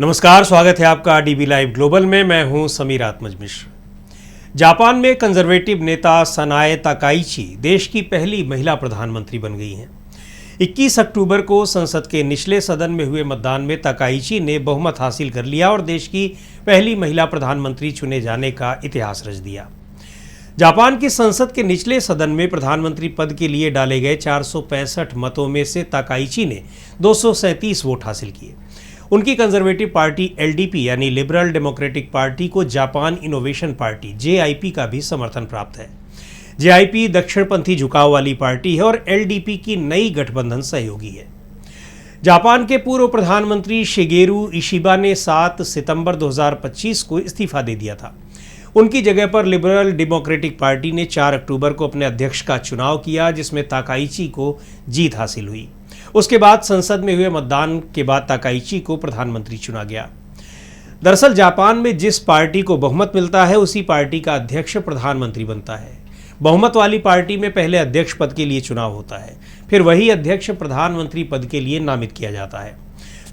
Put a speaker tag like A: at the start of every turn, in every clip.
A: नमस्कार, स्वागत है आपका डीबी लाइव ग्लोबल में। मैं हूं समीर आत्मज मिश्र। जापान में कंजर्वेटिव नेता सनाए ताकाइची देश की पहली महिला प्रधानमंत्री बन गई हैं। 21 अक्टूबर को संसद के निचले सदन में हुए मतदान में ताकाइची ने बहुमत हासिल कर लिया और देश की पहली महिला प्रधानमंत्री चुने जाने का इतिहास रच दिया। जापान की संसद के निचले सदन में प्रधानमंत्री पद के लिए डाले गए 465 मतों में से ताकाइची ने 237 वोट हासिल किए। उनकी कंजर्वेटिव पार्टी एलडीपी यानी लिबरल डेमोक्रेटिक पार्टी को जापान इनोवेशन पार्टी जेआईपी का भी समर्थन प्राप्त है। जेआईपी दक्षिणपंथी झुकाव वाली पार्टी है और एलडीपी की नई गठबंधन सहयोगी है। जापान के पूर्व प्रधानमंत्री शिगेरू इशिबा ने 7 सितंबर 2025 को इस्तीफा दे दिया था। उनकी जगह पर लिबरल डेमोक्रेटिक पार्टी ने 4 अक्टूबर को अपने अध्यक्ष का चुनाव किया, जिसमें ताकाइची को जीत हासिल हुई। उसके बाद संसद में हुए मतदान के बाद ताकाइची को प्रधानमंत्री चुना गया। दरअसल जापान में जिस पार्टी को बहुमत मिलता है उसी पार्टी का अध्यक्ष प्रधानमंत्री बनता है। बहुमत वाली पार्टी में पहले अध्यक्ष पद के लिए चुनाव होता है, फिर वही अध्यक्ष प्रधानमंत्री पद के लिए नामित किया जाता है।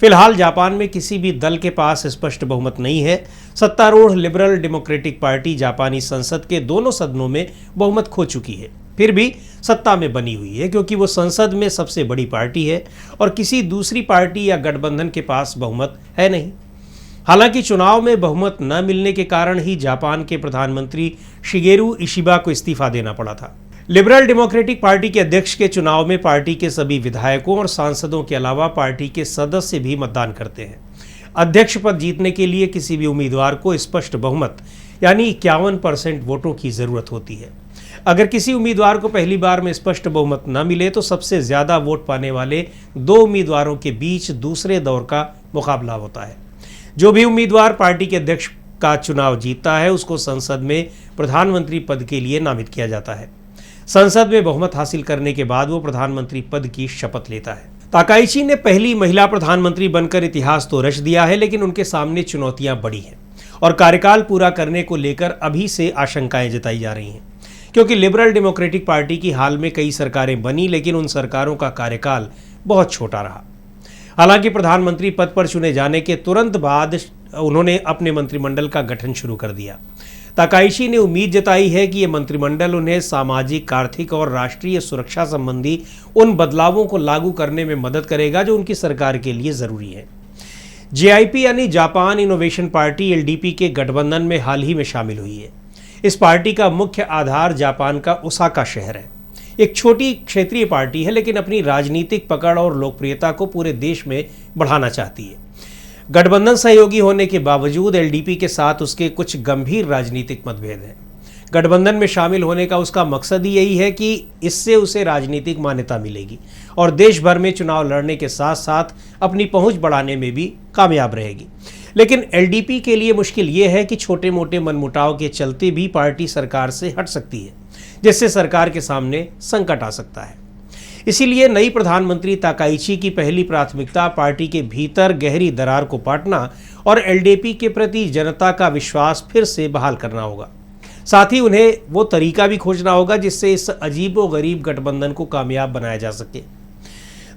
A: फिलहाल जापान में किसी भी दल के पास स्पष्ट बहुमत नहीं है। सत्तारूढ़ लिबरल डेमोक्रेटिक पार्टी जापानी संसद के दोनों सदनों में बहुमत खो चुकी है, फिर भी सत्ता में बनी हुई है क्योंकि वो संसद में सबसे बड़ी पार्टी है और किसी दूसरी पार्टी या गठबंधन के पास बहुमत है नहीं। हालांकि चुनाव में बहुमत न मिलने के कारण ही जापान के प्रधानमंत्री शिगेरू इशिबा को इस्तीफा देना पड़ा था। लिबरल डेमोक्रेटिक पार्टी के अध्यक्ष के चुनाव में पार्टी के सभी विधायकों और सांसदों के अलावा पार्टी के सदस्य भी मतदान करते हैं। अध्यक्ष पद जीतने के लिए किसी भी उम्मीदवार को स्पष्ट बहुमत यानी 51% वोटों की जरूरत होती है। अगर किसी उम्मीदवार को पहली बार में स्पष्ट बहुमत न मिले तो सबसे ज्यादा वोट पाने वाले 2 उम्मीदवारों के बीच दूसरे दौर का मुकाबला होता है। जो भी उम्मीदवार पार्टी के अध्यक्ष का चुनाव जीतता है उसको संसद में प्रधानमंत्री पद के लिए नामित किया जाता है। संसद में बहुमत हासिल करने के बाद वो प्रधानमंत्री पद की शपथ लेता है। ताकाइची ने पहली महिला प्रधानमंत्री बनकर इतिहास तो रच दिया है, लेकिन उनके सामने चुनौतियां बड़ी हैं और कार्यकाल पूरा करने को लेकर अभी से आशंकाएं जताई जा रही हैं, क्योंकि लिबरल डेमोक्रेटिक पार्टी की हाल में कई सरकारें बनी, लेकिन उन सरकारों का कार्यकाल बहुत छोटा रहा। हालांकि प्रधानमंत्री पद पर चुने जाने के तुरंत बाद उन्होंने अपने मंत्रिमंडल का गठन शुरू कर दिया। ताकाइची ने उम्मीद जताई है कि ये मंत्रिमंडल उन्हें सामाजिक, आर्थिक और राष्ट्रीय सुरक्षा संबंधी उन बदलावों को लागू करने में मदद करेगा जो उनकी सरकार के लिए जरूरी है। जेआईपी यानी जापान इनोवेशन पार्टी एलडीपी के गठबंधन में हाल ही में शामिल हुई है। इस पार्टी का मुख्य आधार जापान का ओसाका शहर है। एक छोटी क्षेत्रीय पार्टी है, लेकिन अपनी राजनीतिक पकड़ और लोकप्रियता को पूरे देश में बढ़ाना चाहती है। गठबंधन सहयोगी होने के बावजूद एलडीपी के साथ उसके कुछ गंभीर राजनीतिक मतभेद हैं। गठबंधन में शामिल होने का उसका मकसद ही यही है कि इससे उसे राजनीतिक मान्यता मिलेगी और देश भर में चुनाव लड़ने के साथ साथ अपनी पहुंच बढ़ाने में भी कामयाब रहेगी। लेकिन एलडीपी के लिए मुश्किल ये है कि छोटे मोटे मनमुटाव के चलते भी पार्टी सरकार से हट सकती है, जिससे सरकार के सामने संकट आ सकता है। इसीलिए नई प्रधानमंत्री ताकाइची की पहली प्राथमिकता पार्टी के भीतर गहरी दरार को पाटना और एलडीपी के प्रति जनता का विश्वास फिर से बहाल करना होगा। साथ ही उन्हें वो तरीका भी खोजना होगा जिससे इस अजीबोगरीब गठबंधन को कामयाब बनाया जा सके।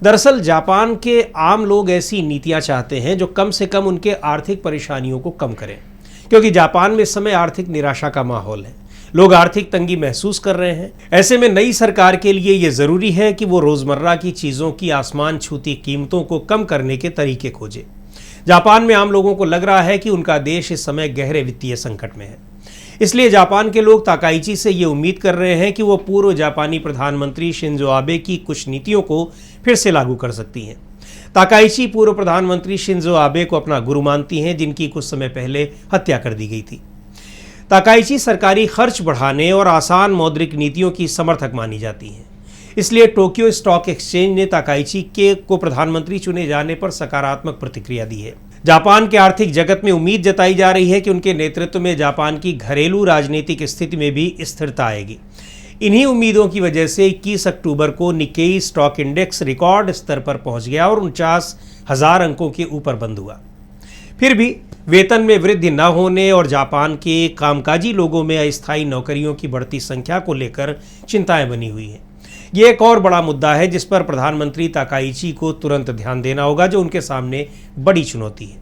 A: दरअसल जापान के आम लोग ऐसी नीतियां चाहते हैं जो कम से कम उनके आर्थिक परेशानियों को कम करें, क्योंकि जापान में इस समय आर्थिक निराशा का माहौल है। लोग आर्थिक तंगी महसूस कर रहे हैं। ऐसे में नई सरकार के लिए ये जरूरी है कि वो रोजमर्रा की चीजों की आसमान छूती कीमतों को कम करने के तरीके खोजे। जापान में आम लोगों को लग रहा है कि उनका देश इस समय गहरे वित्तीय संकट में है। इसलिए जापान के लोग ताकाइची से ये उम्मीद कर रहे हैं कि वो पूर्व जापानी प्रधानमंत्री शिंजो आबे की कुछ नीतियों को फिर से लागू कर सकती हैं। ताकाइची पूर्व प्रधानमंत्री शिंजो आबे को अपना गुरु मानती हैं, जिनकी कुछ समय पहले हत्या कर दी गई थी। ताकाइची सरकारी खर्च बढ़ाने और आसान मौद्रिक नीतियों की समर्थक मानी जाती हैं। इसलिए टोक्यो स्टॉक एक्सचेंज ने ताकाइची को प्रधानमंत्री चुने जाने पर सकारात्मक प्रतिक्रिया दी है। जापान के आर्थिक जगत में उम्मीद जताई जा रही है कि उनके नेतृत्व में जापान की घरेलू राजनीतिक स्थिति में भी स्थिरता आएगी। इन्हीं उम्मीदों की वजह से 21 अक्टूबर को निक्केई स्टॉक इंडेक्स रिकॉर्ड स्तर पर पहुंच गया और 49,000 अंकों के ऊपर बंद हुआ। फिर भी वेतन में वृद्धि न होने और जापान के कामकाजी लोगों में अस्थायी नौकरियों की बढ़ती संख्या को लेकर चिंताएं बनी हुई हैं। ये एक और बड़ा मुद्दा है जिस पर प्रधानमंत्री ताकाइची को तुरंत ध्यान देना होगा, जो उनके सामने बड़ी चुनौती है।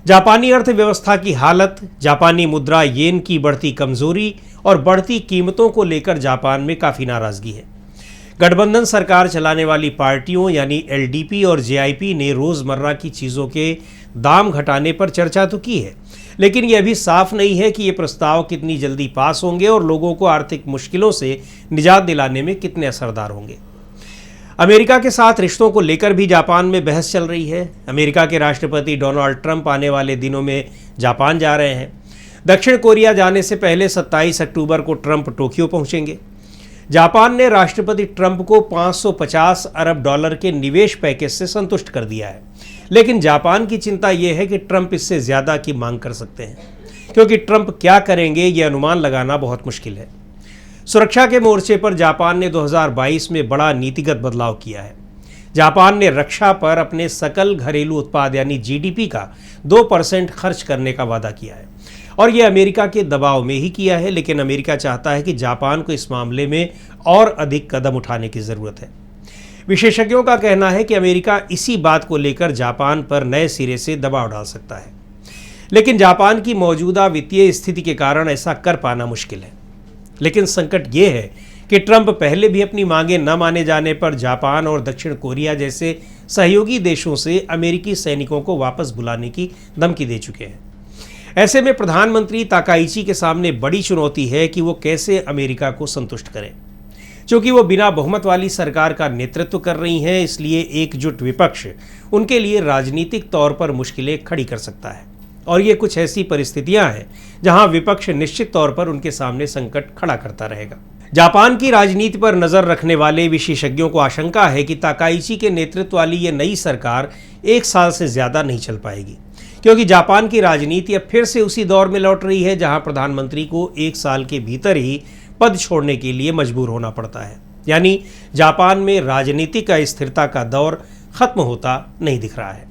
A: जापानी अर्थव्यवस्था की हालत, जापानी मुद्रा येन की बढ़ती कमजोरी और बढ़ती कीमतों को लेकर जापान में काफ़ी नाराज़गी है। गठबंधन सरकार चलाने वाली पार्टियों यानी एलडीपी और जेआईपी ने रोज़मर्रा की चीज़ों के दाम घटाने पर चर्चा तो की है, लेकिन यह भी साफ नहीं है कि ये प्रस्ताव कितनी जल्दी पास होंगे और लोगों को आर्थिक मुश्किलों से निजात दिलाने में कितने असरदार होंगे। अमेरिका के साथ रिश्तों को लेकर भी जापान में बहस चल रही है। अमेरिका के राष्ट्रपति डोनाल्ड ट्रंप आने वाले दिनों में जापान जा रहे हैं। दक्षिण कोरिया जाने से पहले 27 अक्टूबर को ट्रंप टोक्यो पहुंचेंगे। जापान ने राष्ट्रपति ट्रंप को 550 अरब डॉलर के निवेश पैकेज से संतुष्ट कर दिया है, लेकिन जापान की चिंता यह है कि ट्रंप इससे ज़्यादा की मांग कर सकते हैं, क्योंकि ट्रंप क्या करेंगे यह अनुमान लगाना बहुत मुश्किल है। सुरक्षा के मोर्चे पर जापान ने 2022 में बड़ा नीतिगत बदलाव किया है। जापान ने रक्षा पर अपने सकल घरेलू उत्पाद यानी जीडीपी का 2% खर्च करने का वादा किया है और यह अमेरिका के दबाव में ही किया है, लेकिन अमेरिका चाहता है कि जापान को इस मामले में और अधिक कदम उठाने की ज़रूरत है। विशेषज्ञों का कहना है कि अमेरिका इसी बात को लेकर जापान पर नए सिरे से दबाव डाल सकता है, लेकिन जापान की मौजूदा वित्तीय स्थिति के कारण ऐसा कर पाना मुश्किल है। लेकिन संकट ये है कि ट्रंप पहले भी अपनी मांगें न माने जाने पर जापान और दक्षिण कोरिया जैसे सहयोगी देशों से अमेरिकी सैनिकों को वापस बुलाने की धमकी दे चुके हैं। ऐसे में प्रधानमंत्री ताकाइची के सामने बड़ी चुनौती है कि वो कैसे अमेरिका को संतुष्ट करें। क्योंकि वो बिना बहुमत वाली सरकार का नेतृत्व कर रही हैं, इसलिए एकजुट विपक्ष उनके लिए राजनीतिक तौर पर मुश्किलें खड़ी कर सकता है और ये कुछ ऐसी परिस्थितियां हैं जहां विपक्ष निश्चित तौर पर उनके सामने संकट खड़ा करता रहेगा। जापान की राजनीति पर नजर रखने वाले विशेषज्ञों को आशंका है कि ताकाइची के नेतृत्व वाली ये नई सरकार 1 साल से ज्यादा नहीं चल पाएगी, क्योंकि जापान की राजनीति अब फिर से उसी दौर में लौट रही है जहां प्रधानमंत्री को 1 साल के भीतर ही पद छोड़ने के लिए मजबूर होना पड़ता है। यानी जापान में राजनीतिक अस्थिरता का दौर खत्म होता नहीं दिख रहा है।